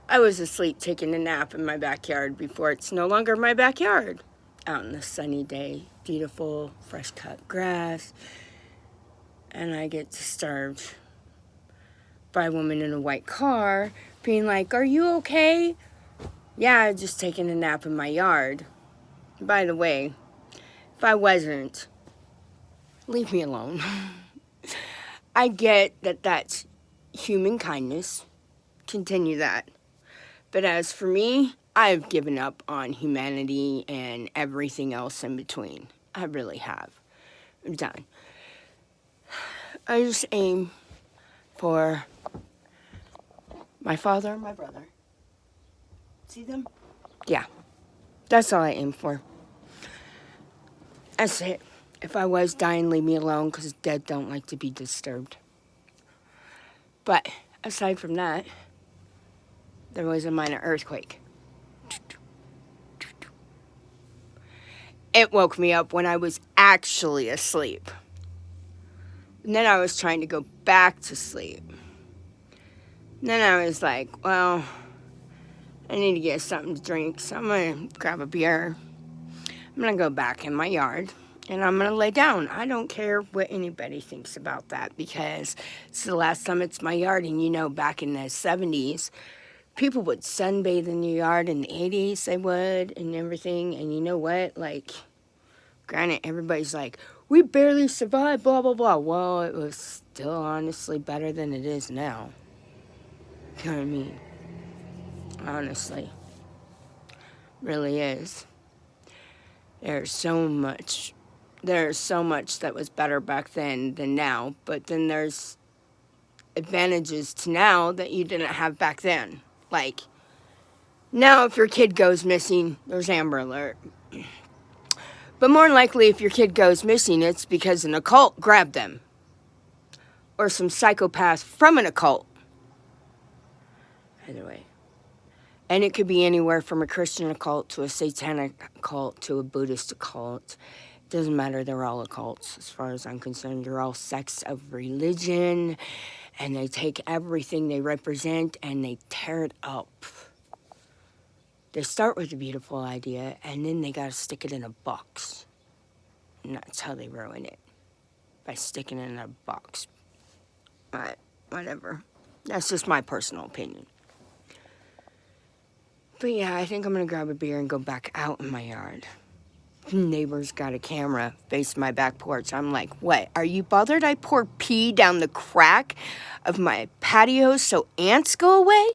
I was asleep taking a nap in my backyard before it's no longer my backyard. Out on a sunny day, beautiful, fresh cut grass, and I get disturbed by a woman in a white car being like, "Are you okay?" Yeah, just taking a nap in my yard. By the way, if I wasn't, leave me alone. I get that that's human kindness. Continue that. But as for me, I've given up on humanity and everything else in between. I really have. I'm done. I just aim for my father and my brother. See them? Yeah. That's all I aim for. That's it. If I was dying, leave me alone, because dead don't like to be disturbed. But aside from that, there was a minor earthquake. It woke me up when I was actually asleep. And then I was trying to go back to sleep. And then I was like, well, I need to get something to drink, so I'm going to grab a beer. I'm going to go back in my yard, and I'm going to lay down. I don't care what anybody thinks about that, because it's the last time it's my yard. And you know, back in the 70s, people would sunbathe in your yard. In the 80s, they would, and everything. And you know what? Like, granted, everybody's like, we barely survived, blah, blah, blah. Well, it was still honestly better than it is now. You know what I mean? Honestly. Really is. There's so much that was better back then than now, but then there's advantages to now that you didn't have back then. Like, now if your kid goes missing, there's Amber Alert. But more than likely, if your kid goes missing, it's because an occult grabbed them. Or some psychopath from an occult. Either way. And it could be anywhere from a Christian occult to a satanic occult to a Buddhist occult. It doesn't matter, they're all occults as far as I'm concerned. They're all sects of religion, and they take everything they represent and they tear it up. They start with a beautiful idea, and then they gotta stick it in a box. And that's how they ruin it. By sticking it in a box. But whatever. That's just my personal opinion. But yeah, I think I'm gonna grab a beer and go back out in my yard. Neighbor's got a camera facing my back porch. I'm like, what? Are you bothered I pour pee down the crack of my patio so ants go away?